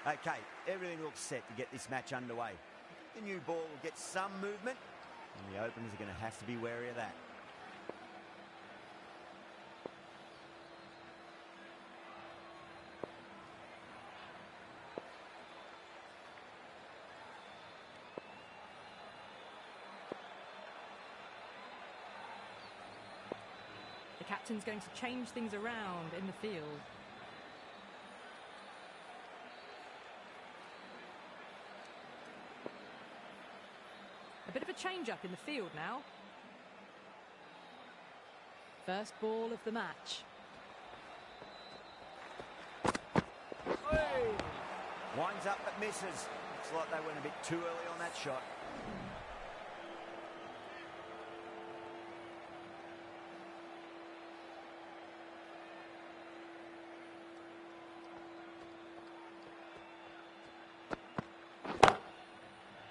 Okay, everything looks set to get this match underway. The new ball will get some movement, and the openers are going to have to be wary of that. The captain's going to change things around in the field. A bit of a change-up in the field now. First ball of the match. Hey! Winds up but misses. Looks like they went a bit too early on that shot.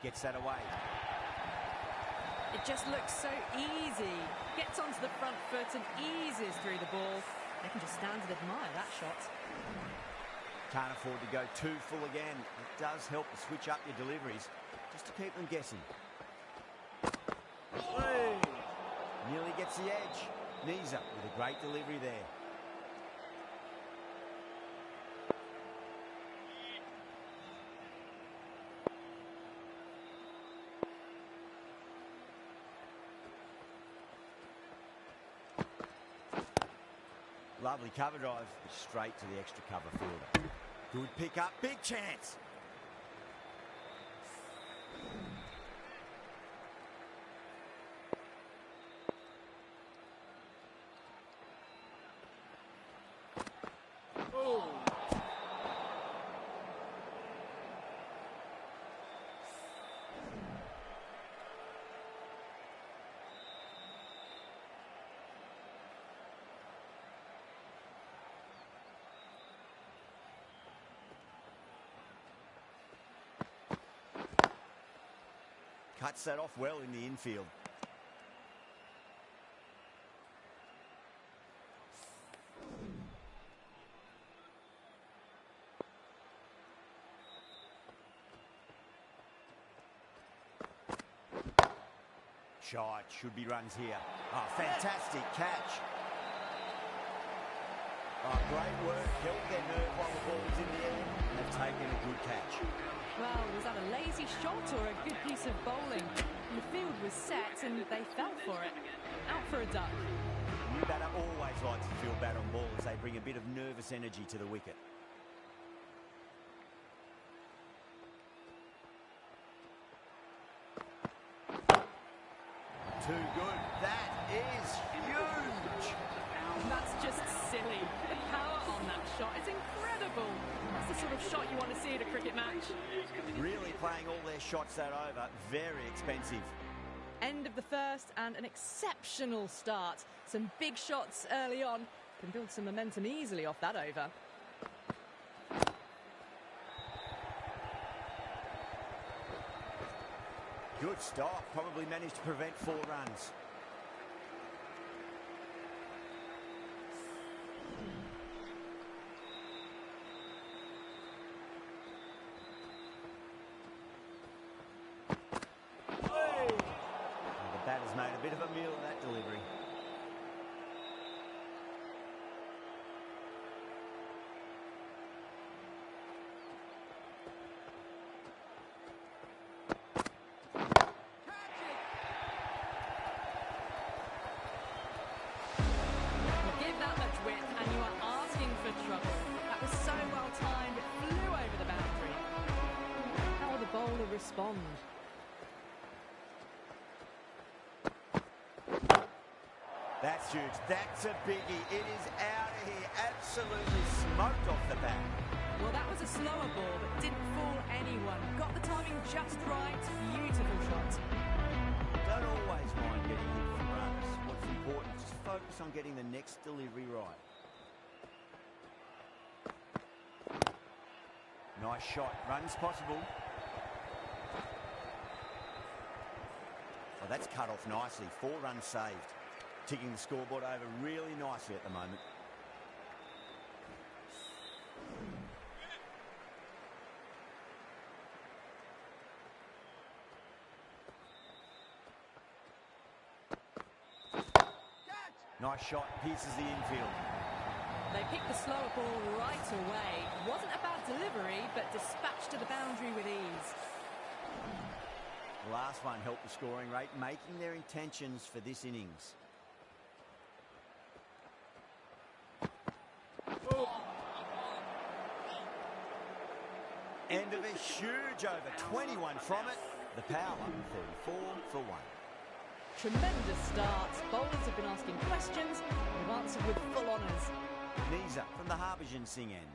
Gets that away. It just looks so easy. Gets onto the front foot and eases through the ball. They can just stand and admire that shot. Can't afford to go too full again. It does help to switch up your deliveries, just to keep them guessing. Hey! Nearly gets the edge. Knees up with a great delivery there. Lovely cover drive, straight to the extra cover fielder. Good pick up, big chance. Oh. Cuts that off well in the infield. Shot, should be runs here. Oh, fantastic catch. Oh, great work, held their nerve while the ball was in the air, and they've taken a good catch. Well, was that a lazy shot or a good piece of bowling? The field was set and they fell for it. Out for a duck. New batter always likes to feel bad on ball as they bring a bit of nervous energy to the wicket. Too good. That is huge. That's just silly. The power on that shot is incredible. That's the sort of shot you want to see at a cricket match. Really playing all their shots that over. Very expensive. End of the first and an exceptional start. Some big shots early on. Can build some momentum easily off that over. Good stop. Probably managed to prevent 4 runs. The batter's made a bit of a meal of that delivery. Give that much width and you are asking for trouble. That was so well timed, it flew over the boundary. How will the bowler respond? That's huge. That's a biggie. It is out of here. Absolutely smoked off the bat. Well, that was a slower ball, but didn't fool anyone. Got the timing just right. Beautiful shot. Don't always mind getting hit for runs. What's important is just focus on getting the next delivery right. Nice shot. Runs possible. Oh, that's cut off nicely. 4 runs saved. Ticking the scoreboard over really nicely at the moment. Nice shot, pierces the infield. They picked the slower ball right away. Wasn't a bad delivery, but dispatched to the boundary with ease. The last one helped the scoring rate, making their intentions for this innings. Oh. End of a huge over, 21 from it. The power, 34 for 1. Tremendous start. Bowlers have been asking questions. They've answered with full honours. Niza from the Harbhajan Singh end.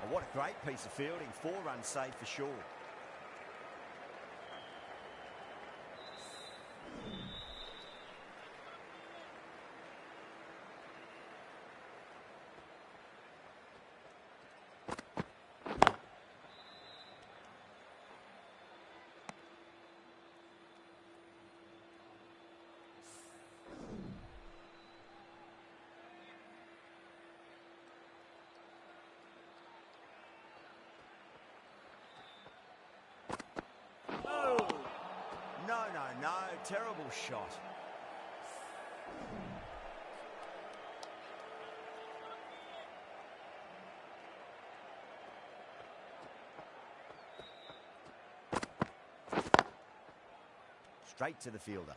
Oh, what a great piece of fielding. 4 runs saved for sure. No, terrible shot. Straight to the fielder.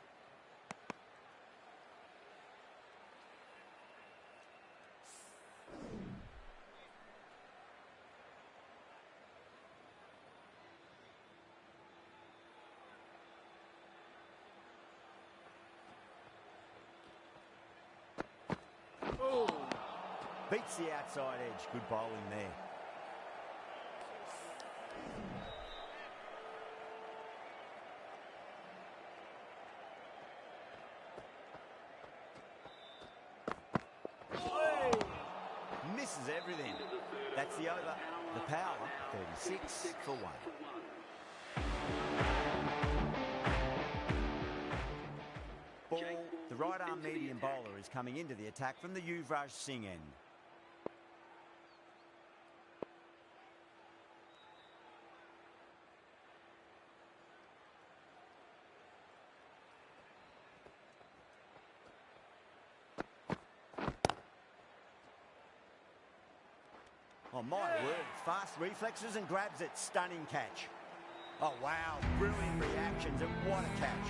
Beats the outside edge. Good bowling there. Misses everything. That's the over. The power, 36 for 1. Ball, the right arm medium bowler is coming into the attack from the Yuvraj Singh end. Oh, my word. Fast reflexes and grabs it. Stunning catch. Oh, wow. Brilliant reactions and what a catch.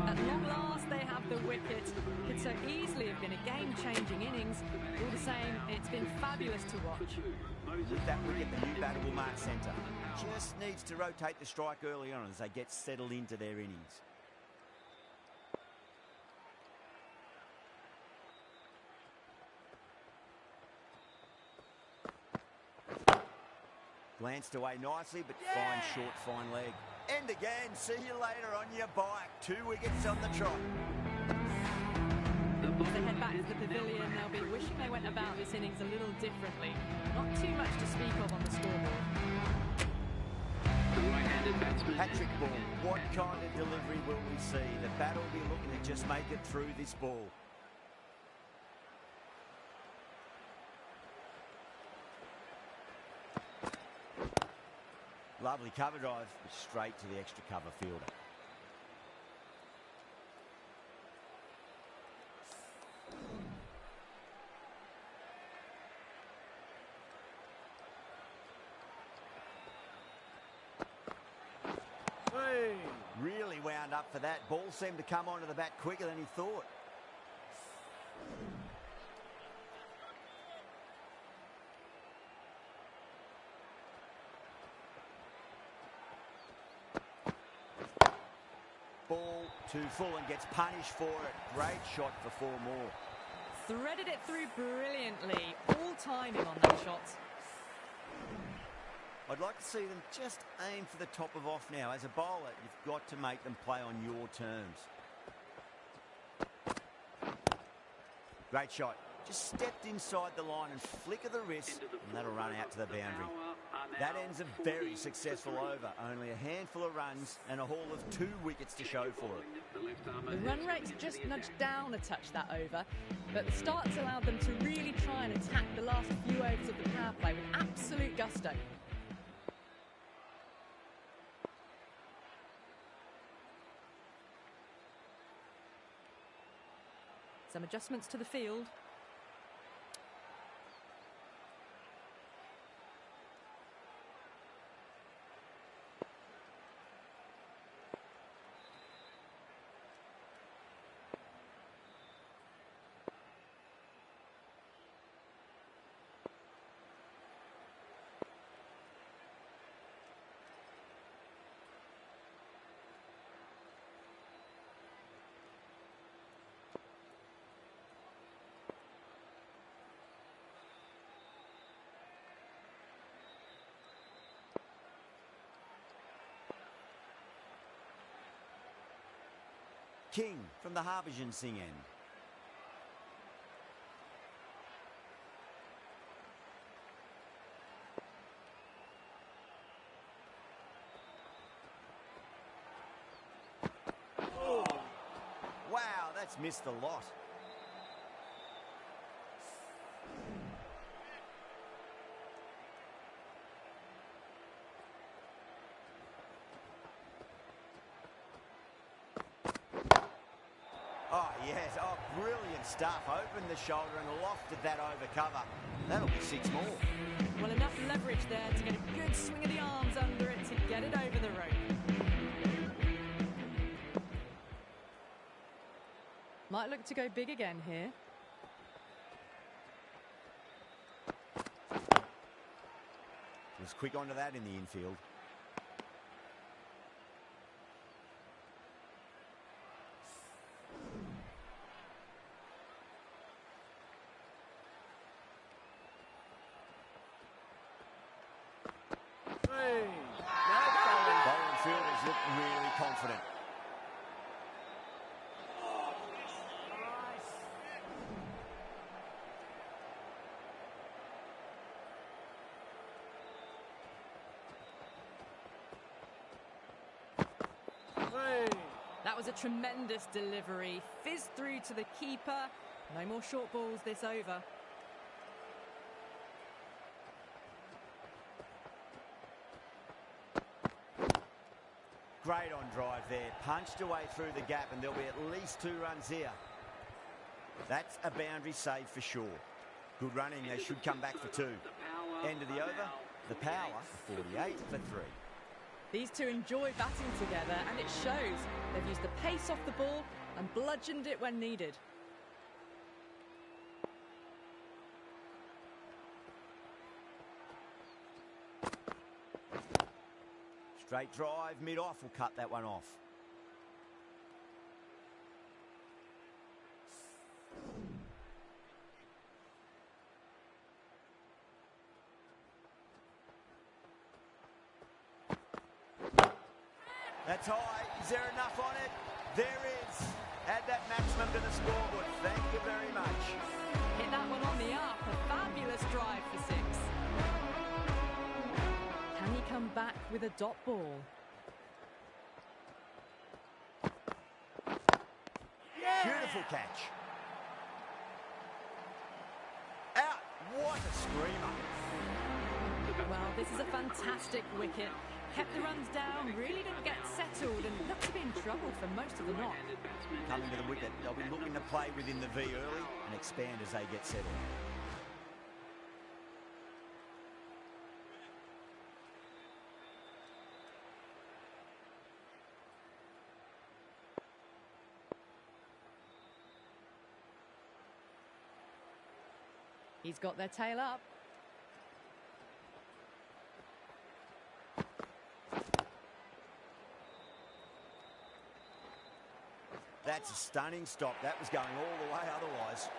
At long last, they have the wicket. Could so easily have been a game-changing innings. All the same, it's been fabulous to watch. With that wicket, the new batter will mark centre. Just needs to rotate the strike early on as they get settled into their innings. Glanced away nicely, but fine short, fine leg. And again, see you later on your bike. 2 wickets on the trot. As they head back to the pavilion, they'll be wishing they went about this innings a little differently. Not too much to speak of on the scoreboard. Patrick Ball, what kind of delivery will we see? The batter will be looking to just make it through this ball. Lovely cover drive, straight to the extra cover fielder. Hey. Really wound up for that. Ball seemed to come onto the bat quicker than he thought. Ball too full and gets punished for it. Great shot for 4 more. Threaded it through brilliantly. All timing on that shot. I'd like to see them just aim for the top of off now. As a bowler, you've got to make them play on your terms. Great shot. Just stepped inside the line and flick of the wrist, and that'll run out to the boundary. That ends a very successful over. Only a handful of runs and a haul of 2 wickets to show for it. The run rate's just nudged down a touch that over, but the start's allowed them to really try and attack the last few overs of the power play with absolute gusto. Some adjustments to the field. King from the Harbhajan Singh end. Oh. Wow, that's missed a lot. Oh, yes. Oh, brilliant stuff. Opened the shoulder and lofted that over cover. That'll be 6 more. Well, enough leverage there to get a good swing of the arms under it to get it over the rope. Might look to go big again here. Was quick onto that in the infield. Bowling fielders look really confident. That was a tremendous delivery. Fizzed through to the keeper. No more short balls this over. Great on drive there. Punched away through the gap and there'll be at least 2 runs here. That's a boundary save for sure. Good running. They should come back for 2. End of the over. The power, 48 for 3. These two enjoy batting together, and it shows. They've used the pace off the ball and bludgeoned it when needed. Straight drive, mid-off will cut that one off. That's high. Is there enough on it? There is. Add that maximum to the scoreboard. Thank you very much. Hit that one on the up. A fabulous drive for 6. Can he come back with a dot ball? Yeah. Beautiful catch. Out. What a screamer. Well, this is a fantastic wicket. Kept the runs down, really didn't get settled, and looked to be in trouble for most of the knock. Coming to the wicket, they'll be looking to play within the V early and expand as they get settled. He's got their tail up. That's a stunning stop. That was going all the way otherwise.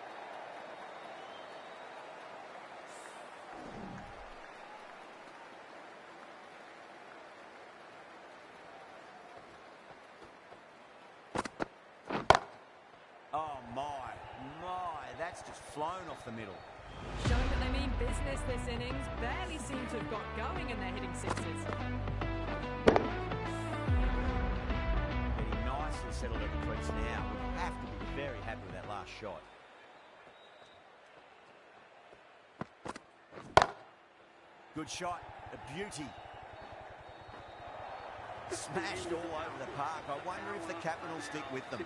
Oh, my. That's just flown off the middle. Showing that they mean business this innings. Barely seem to have got going and they're hitting sixes. Getting nicely settled at the crease now. We have to be very happy with that last shot. Good shot, a beauty. Smashed all over the park. I wonder if the captain will stick with them.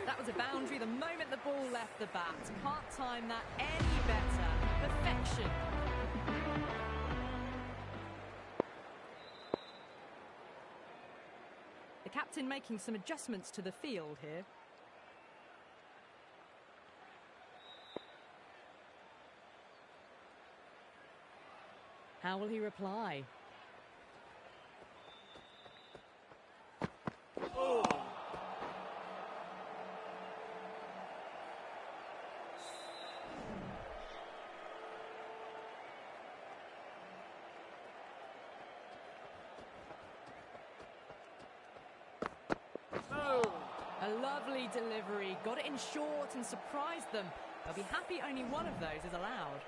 That was a boundary the moment the ball left the bat. Can't time that any better. Perfection. The captain making some adjustments to the field here. How will he reply? Oh. A lovely delivery. Got it in short and surprised them. They'll be happy only one of those is allowed.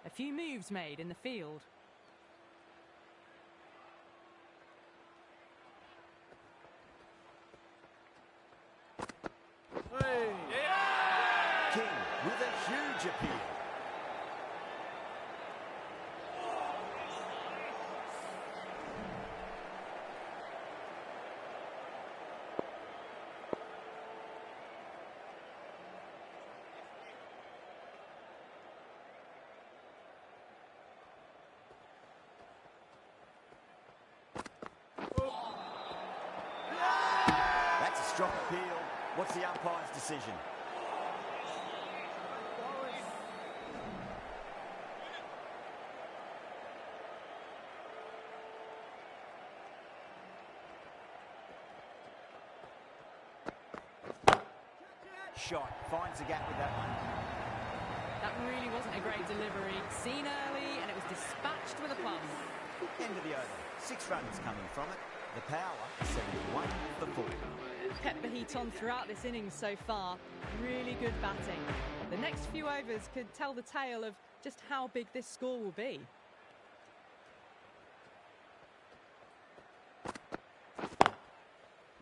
A few moves made in the field. Hey. Yeah. King with a huge appeal. Strong appeal. What's the umpire's decision? Shot. Finds the gap with that one. That really wasn't a great delivery. Seen early and it was dispatched with a plum. End of the over. 6 runs coming from it. The power, 71 for 4. Kept the heat on throughout this innings so far. Really good batting. The next few overs could tell the tale of just how big this score will be.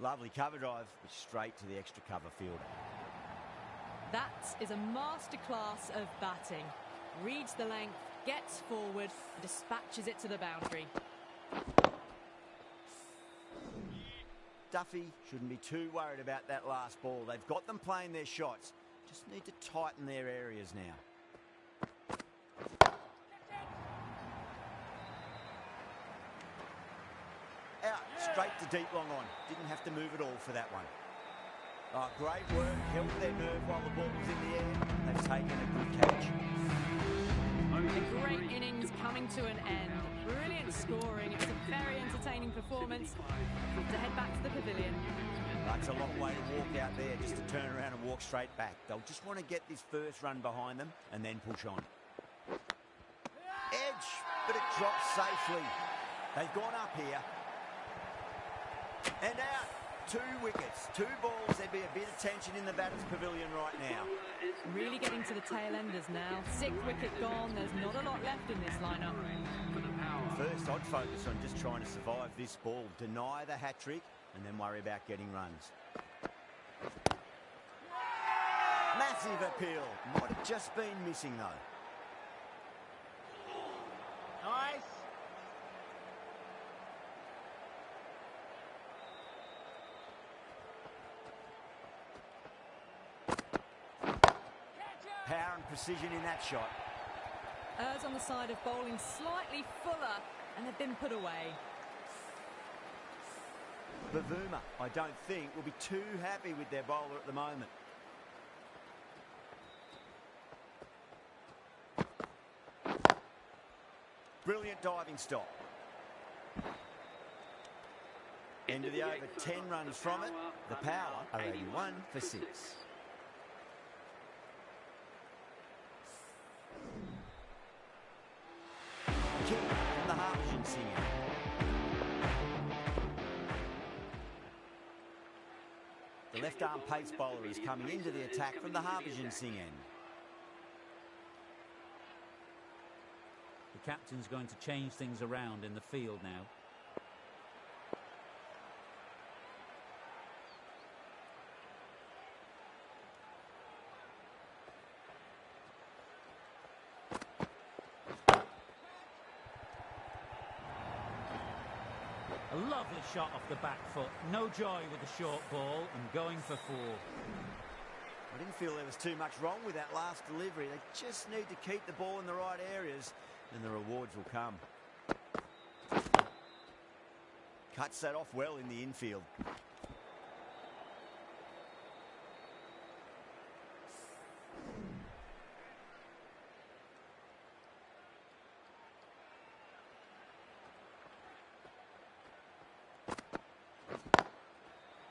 Lovely cover drive, but straight to the extra cover fielder. That is a masterclass of batting. Reads the length, gets forward, and dispatches it to the boundary. Duffy shouldn't be too worried about that last ball. They've got them playing their shots. Just need to tighten their areas now. Out, straight to deep long on. Didn't have to move at all for that one. Oh, great work. Held their nerve while the ball was in the air. They've taken a good catch. A great innings coming to an end. Brilliant scoring. It's a very entertaining performance. To head back to the pavilion. That's a long way to walk out there just to turn around and walk straight back. They'll just want to get this first run behind them and then push on. Edge, but it drops safely. They've gone up here. And out. 2 wickets, 2 balls. There'd be a bit of tension in the batter's pavilion right now. Really getting to the tail enders now. 6th wicket gone. There's not a lot left in this lineup. First, I'd focus on just trying to survive this ball, deny the hat-trick, and then worry about getting runs. Massive appeal. Might have just been missing, though. Nice. Power and precision in that shot. Errs on the side of bowling slightly fuller, and they've been put away. Bavuma, I don't think, will be too happy with their bowler at the moment. Brilliant diving stop. End of the over, 10 runs from it. The Power are 81 for 6. Kick from the Harvesian singer. The left-arm pace bowler is coming into the attack from the Harvesian sing end. The captain's going to change things around in the field now. A lovely shot off the back foot. No joy with the short ball and going for 4. I didn't feel there was too much wrong with that last delivery. They just need to keep the ball in the right areas and the rewards will come. Cuts that off well in the infield.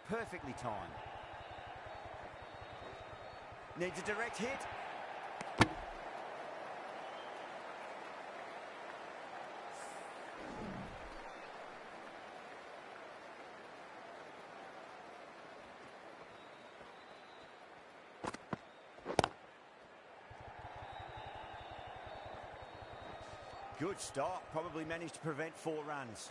Perfectly timed. Needs a direct hit. Good stop. Probably managed to prevent 4 runs.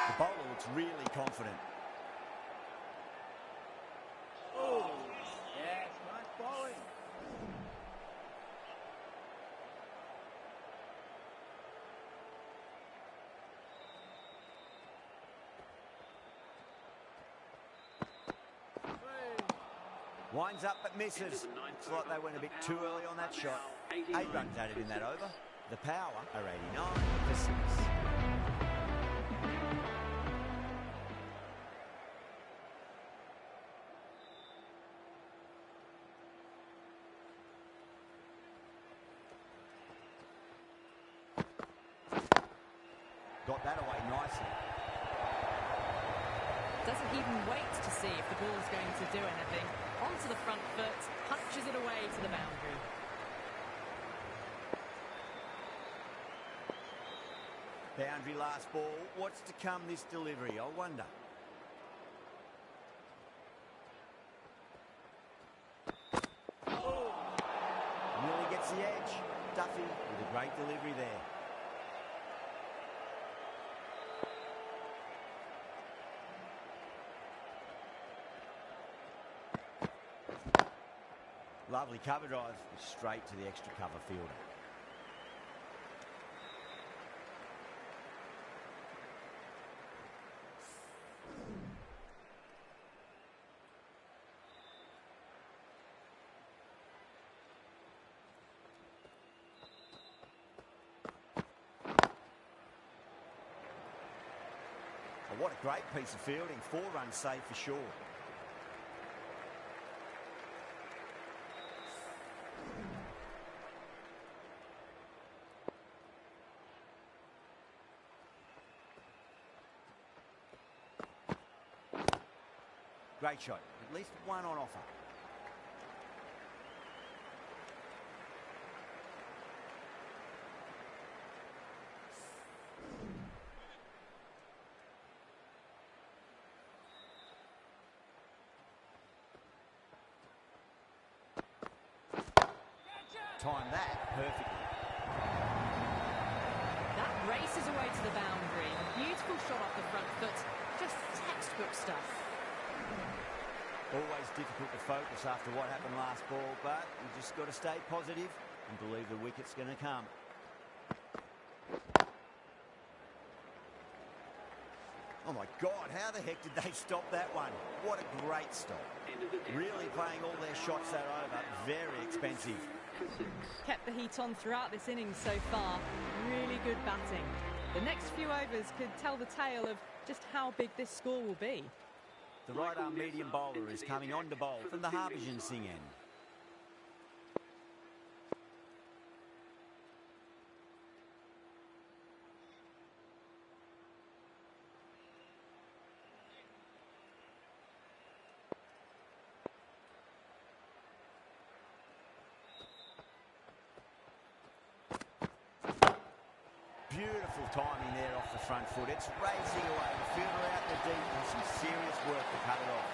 The bowler looks really confident. Oh, yes, nice bowling. Winds up but misses. Looks like they went a bit too early on that shot. 8 runs added in that over. The Power are 89 for 6. Got that away nicely. Doesn't even wait to see if the ball's going to do anything. Onto the front foot, punches it away to the boundary. Boundary last ball. What's to come this delivery, I wonder. Oh. Nearly gets the edge. Duffy with a great delivery there. Lovely cover drive, straight to the extra cover fielder. Oh, what a great piece of fielding. 4 runs saved for sure. Great shot. At least 1 on offer. Time that perfectly. That races away to the boundary. Beautiful shot off the front foot. Just textbook stuff. Always difficult to focus after what happened last ball, but you just got to stay positive and believe the wicket's going to come. Oh my God, how the heck did they stop that one? What a great stop. Really playing all their shots that over. Very expensive. Kept the heat on throughout this innings so far. Really good batting. The next few overs could tell the tale of just how big this score will be. The right-arm medium bowler is coming on to bowl from the Harbhajan Singh end. Beautiful timing there off the front foot. It's racing away. The fielder out the deep with some serious work to cut it off.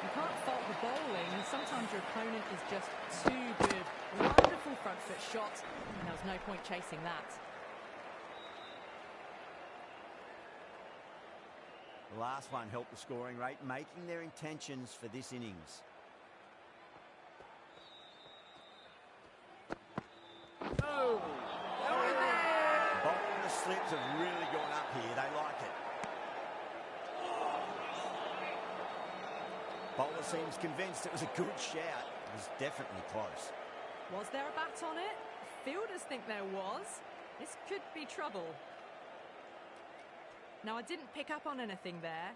You can't fault the bowling. Sometimes your opponent is just too good. Wonderful front foot shot, and there was no point chasing that. The last one helped the scoring rate, making their intentions for this innings. Oh! The slips have really gone up here. They like it. Bowler seems convinced it was a good shout. It was definitely close. Was there a bat on it? Fielders think there was. This could be trouble. Now, I didn't pick up on anything there.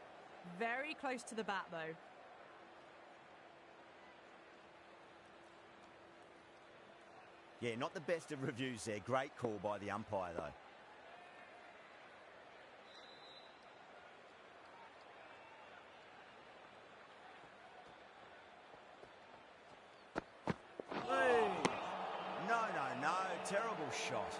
Very close to the bat, though. Yeah, not the best of reviews there. Great call by the umpire, though. No, terrible shot.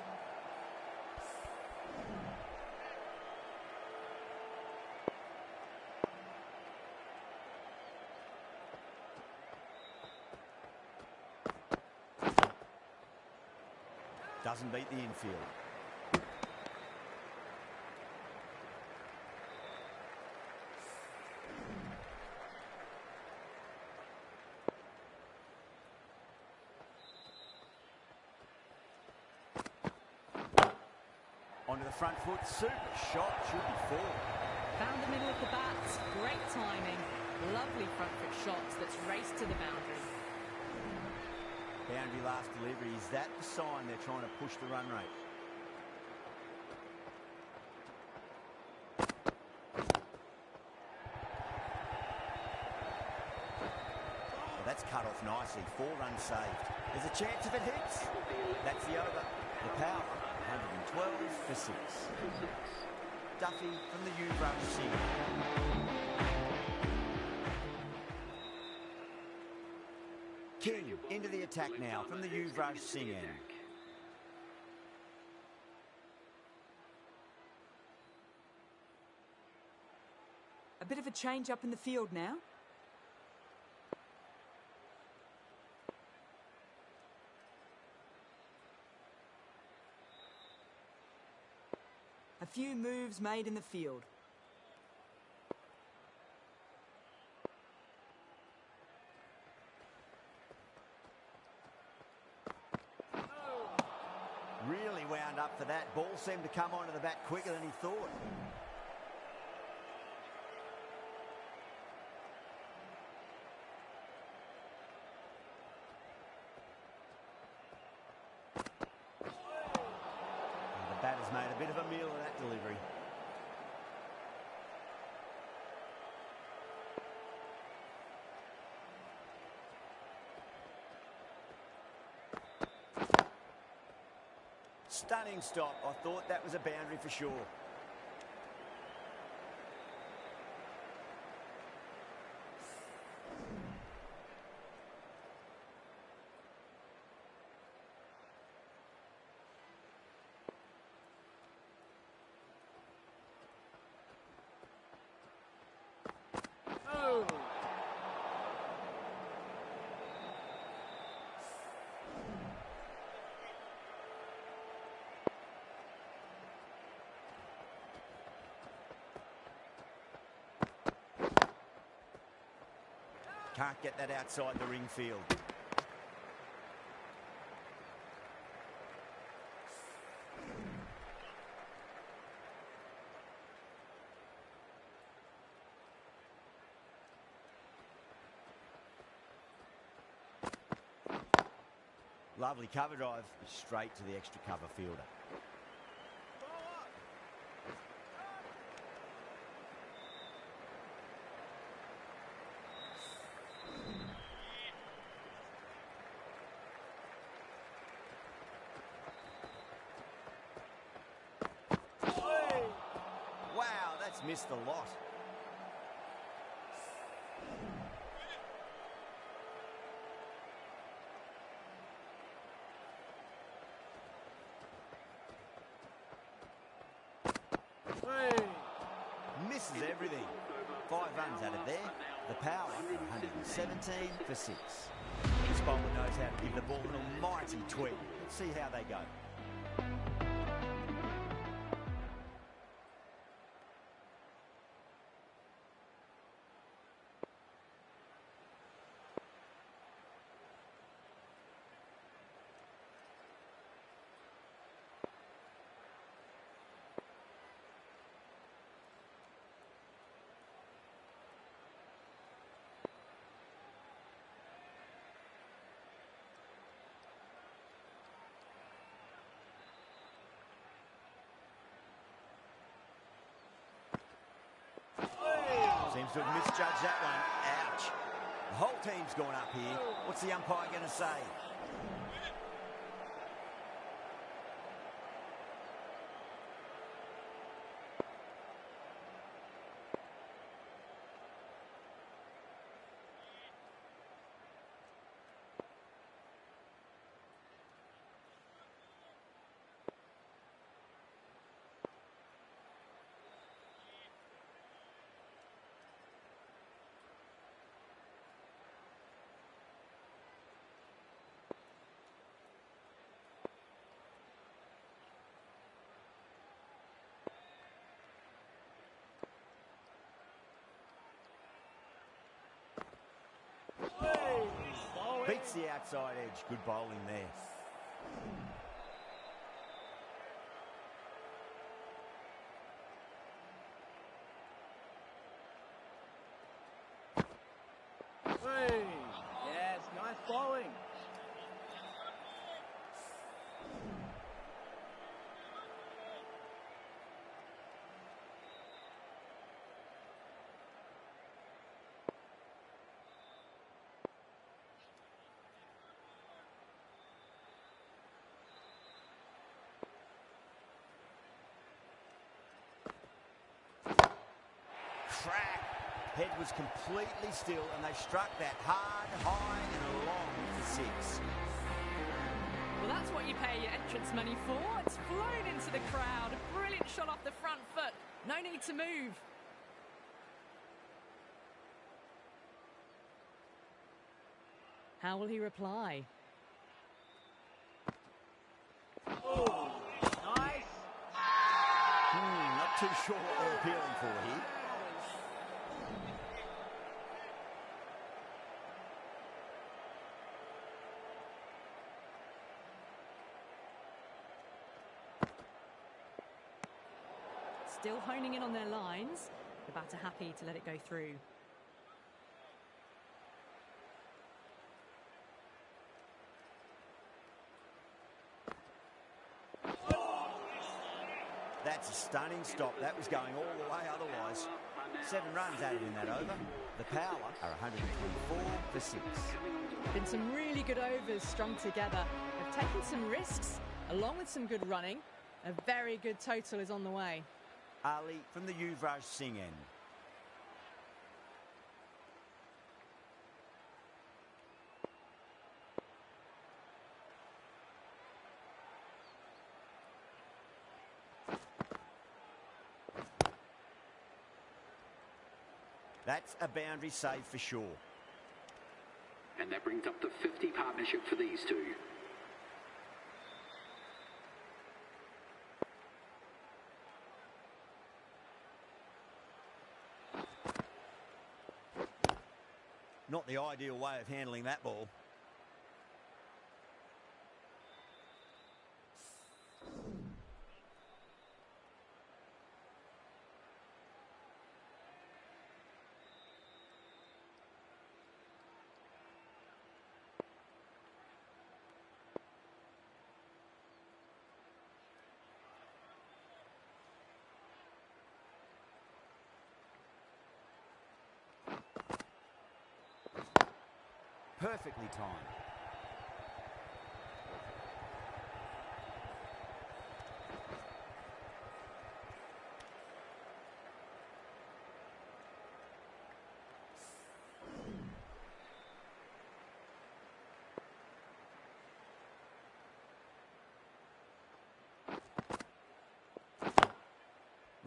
Doesn't beat the infield. Onto the front foot, super shot, should be four. Found the middle of the bat, great timing. Lovely front foot shots that's raced to the boundary. Boundary last delivery, is that the sign they're trying to push the run rate? Well, that's cut off nicely, 4 runs saved. There's a chance if it hits. That's the over. The power, 112 for 6. Duffy from the Yuvraj Singh. King into the attack now from the Yuvraj Singh end. A bit of a change up in the field now. A few moves made in the field. Really wound up for that. Ball seemed to come onto the bat quicker than he thought. And the batter's made a bit of a meal of that delivery. Stunning stop. I thought that was a boundary for sure. Oh! Can't get that outside the ring field. Lovely cover drive, straight to the extra cover fielder. That's missed a lot. Hey. Misses everything. 5 runs out of there. The power, 117 for 6. This bowler knows how to give the ball an almighty tweak. Let's see how they go. Seems to have misjudged that one. Ouch. The whole team's gone up here. What's the umpire going to say? Beats the outside edge. Good bowling there. Hey. Yes, nice bowling. Crack. Head was completely still and they struck that hard, high and long for 6. Well, that's what you pay your entrance money for. It's flown into the crowd. A brilliant shot off the front foot. No need to move. How will he reply? Oh, nice. Not too sure what they're appealing for here. Still honing in on their lines. The batter happy to let it go through. That's a stunning stop. That was going all the way otherwise. 7 runs added in that over. The power are 124 for 6. Been some really good overs strung together. They've taken some risks, along with some good running. A very good total is on the way. Ali from the Yuvraj Singh end. That's a boundary save for sure. And that brings up the 50 partnership for these two. Not the ideal way of handling that ball. Perfectly timed.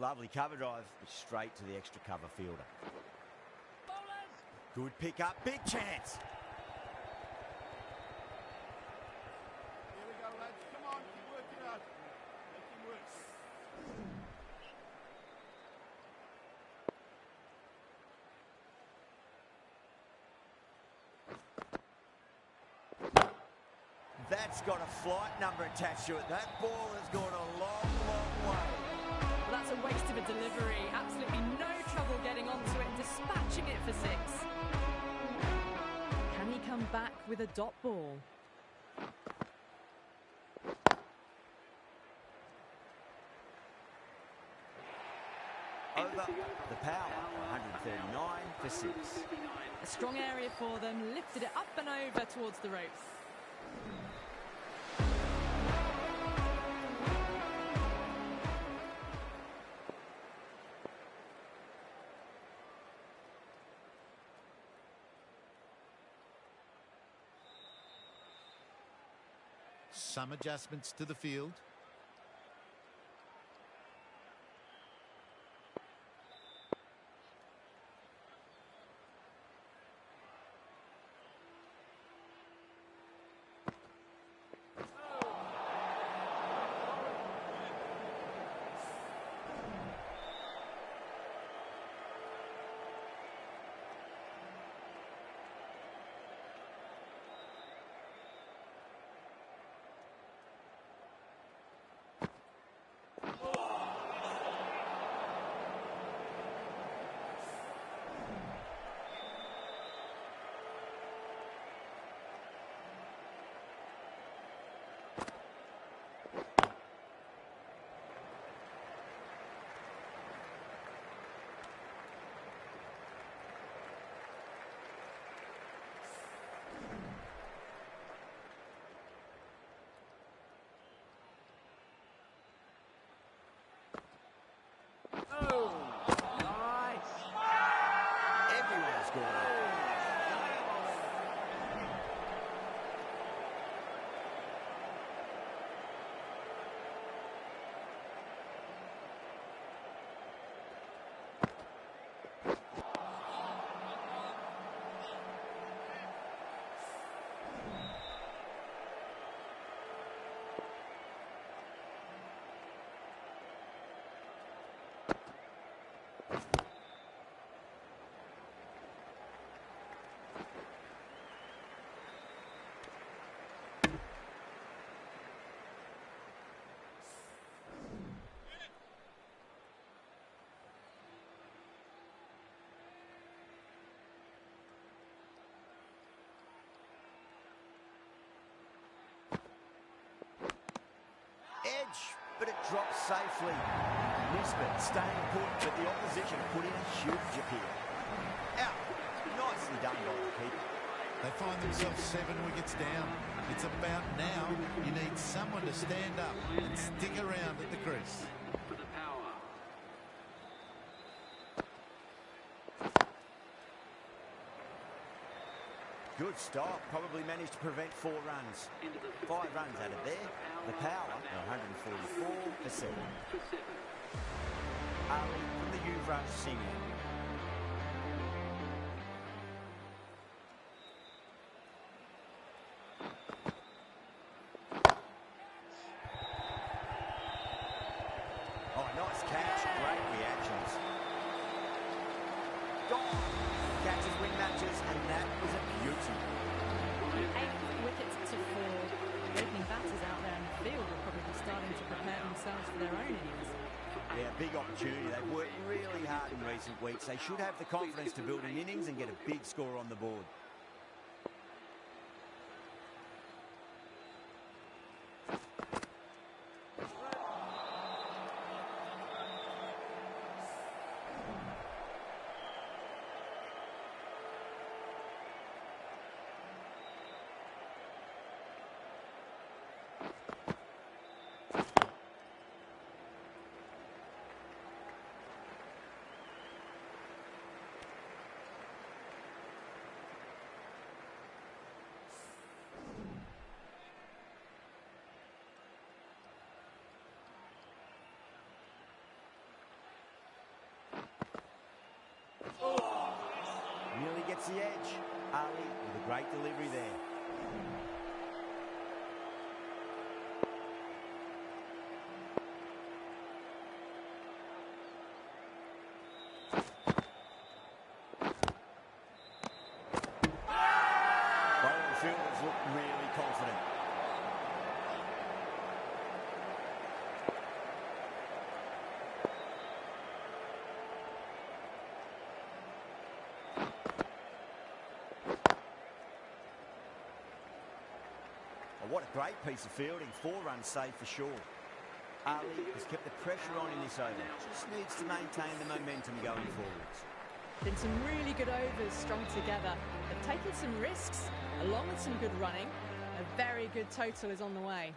Lovely cover drive, straight to the extra cover fielder. Good pick up, big chance. Here we go, lads. Come on, keep working out. Make him work. That's got a flight number attached to it. That ball has gone a long, long way. Well, that's a waste of a delivery. Absolutely no trouble getting onto it and dispatching it for 6. Can he come back with a dot ball? Over the power, 139 for 6. A strong area for them, lifted it up and over towards the ropes. Some adjustments to the field. Oh, nice. Everyone's gone. Edge, but it drops safely. Nisbet staying put, but the opposition put in a huge appeal. Out. Nicely done by the keeper. They find themselves 7 wickets down. It's about now. You need someone to stand up and stick around at the crease. For the power. Good stop. Probably managed to prevent 4 runs. 5 runs out of there. The power, 144 for 7. Ali from the Yuvraj Singh. Oh, nice catch. Great reactions. Gone. Catches win matches, and that was a beauty. 8 wickets to 4. The opening batters out there in the field are probably starting to prepare themselves for their own innings. Yeah, big opportunity. They've worked really hard in recent weeks. They should have the confidence to build an innings and get a big score on the board. gets the edge. Ali with a great delivery there. Bowling fielders look really confident. What a great piece of fielding. 4 runs saved for sure. Ali has kept the pressure on in this over. Just needs to maintain the momentum going forwards. Been some really good overs strung together. They've taken some risks, along with some good running. A very good total is on the way.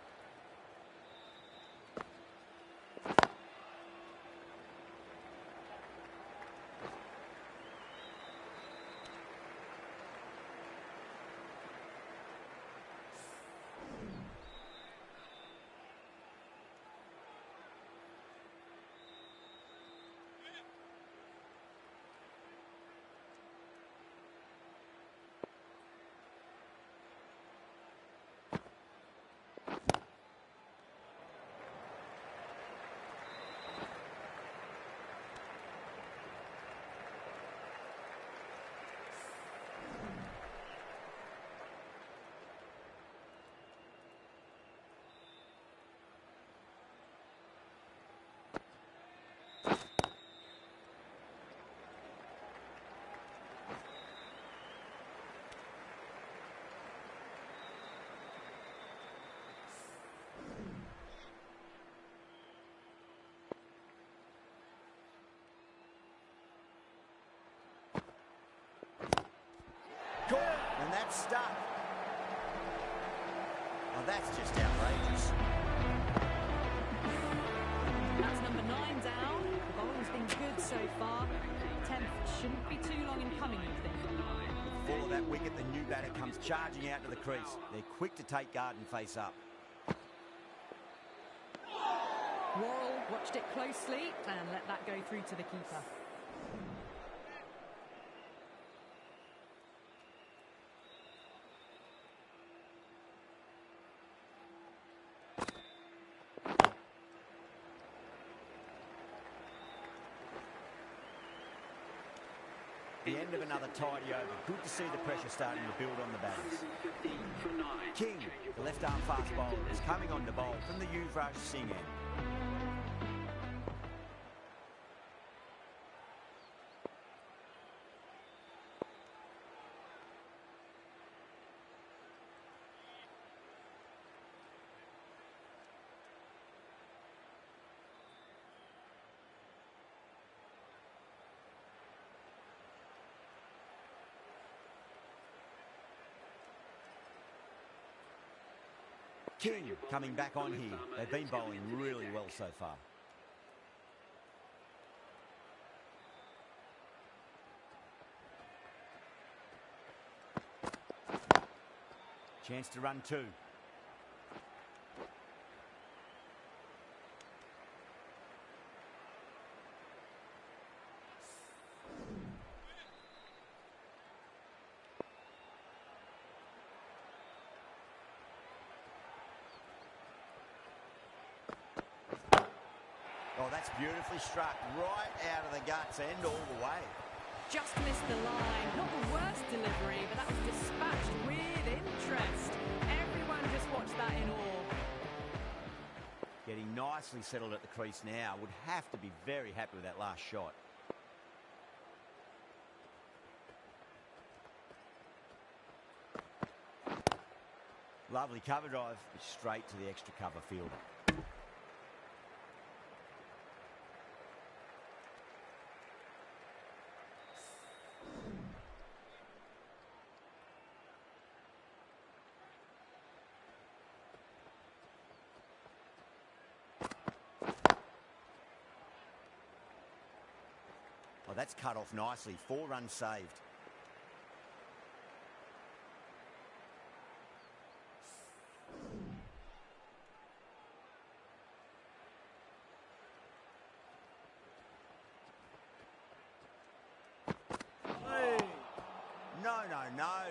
And that's stuck. Well, that's just outrageous. That's number 9 down. The bowling's been good so far. 10th shouldn't be too long in coming, you think. Before that wicket, the new batter comes charging out to the crease. They're quick to take guard and face up. Worrell watched it closely and let that go through to the keeper. The end of another tidy over. Good to see the pressure starting to build on the batters. King, the left-arm fast bowler, is coming on to bowl from the Yuvraj Singh end. King coming back on here. They've been bowling really well so far. Chance to run 2. Oh, that's beautifully struck right out of the guts and all the way. Just missed the line. Not the worst delivery, but that was dispatched with interest. Everyone just watched that in awe. Getting nicely settled at the crease now. Would have to be very happy with that last shot. Lovely cover drive, straight to the extra cover fielder. Oh, that's cut off nicely. 4 runs saved.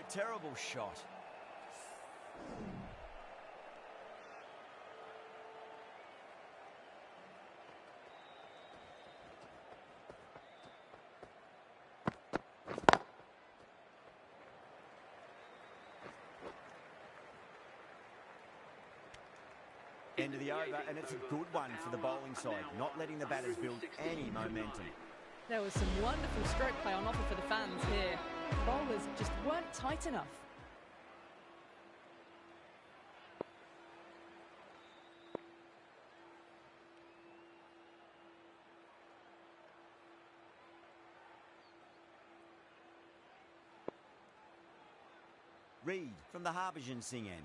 terrible shot. End of the over, and it's a good one for the bowling side, not letting the batters build any momentum. There was some wonderful stroke play on offer for the fans here. Bowlers just weren't tight enough. Reed from the Harbhajan Singh end.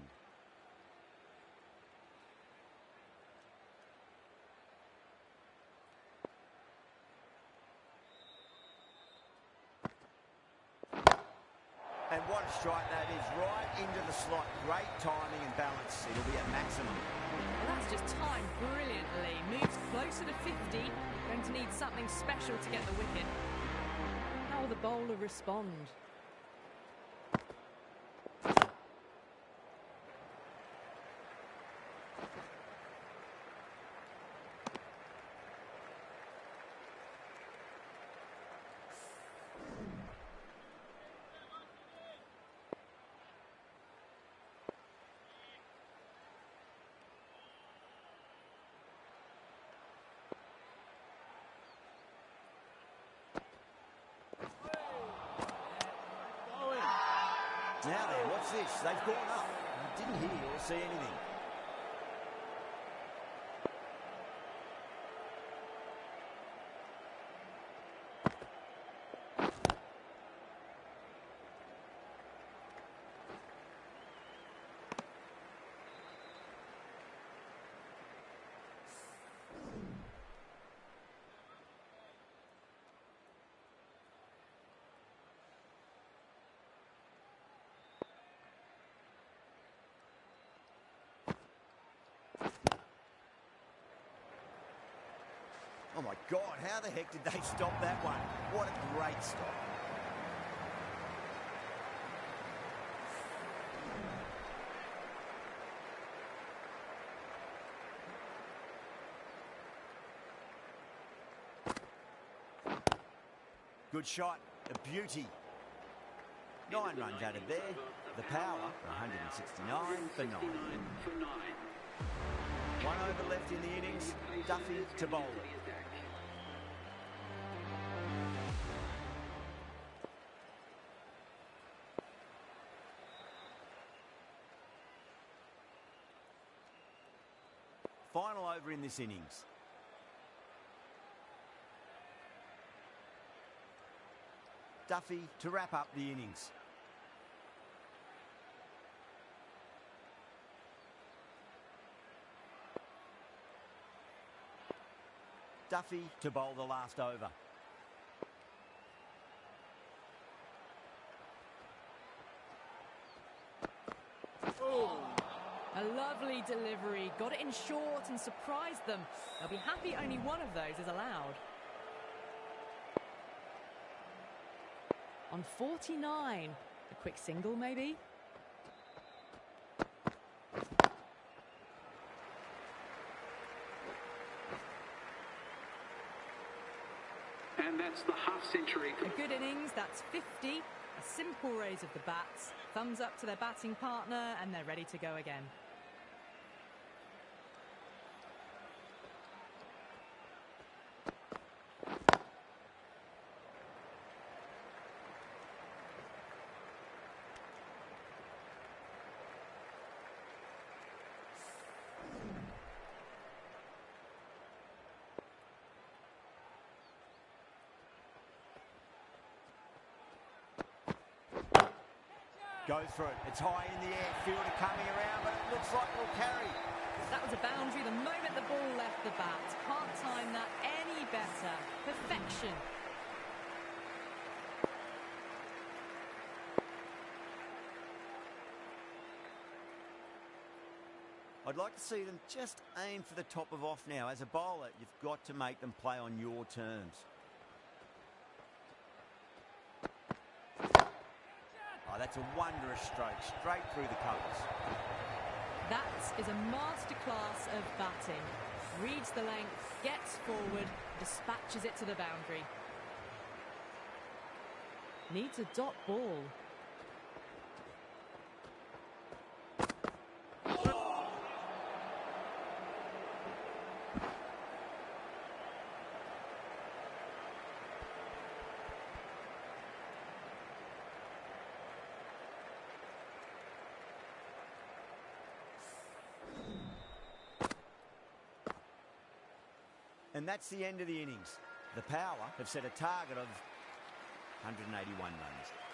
And what a strike that is, right into the slot. Great timing and balance. It'll be at maximum. Well, that's just timed brilliantly. Moves closer to 50. Going to need something special to get the wicket. How will the bowler respond? Now then, what's this? They've gone up. You didn't hear or see anything. Oh my God, how the heck did they stop that one? What a great stop. Good shot, a beauty. 9 runs added there. The power, 169 for 9. 1 over left in the innings. Duffy to bowl it. Final over in this innings. Duffy to wrap up the innings. Duffy to bowl the last over. A lovely delivery, got it in short and surprised them. They'll be happy only one of those is allowed. On 49, a quick single maybe? And that's the half century. A good innings, that's 50. A simple raise of the bats. Thumbs up to their batting partner and they're ready to go again. Go for it. It's high in the air. Fielder coming around, but it looks like it'll carry. That was a boundary the moment the ball left the bat. Can't time that any better. Perfection. I'd like to see them just aim for the top of off now. As a bowler, you've got to make them play on your terms. that's a wondrous stroke, straight through the colours. That is a masterclass of batting. Reads the length, gets forward, dispatches it to the boundary. Needs a dot ball. And that's the end of the innings. The Power have set a target of 181 runs.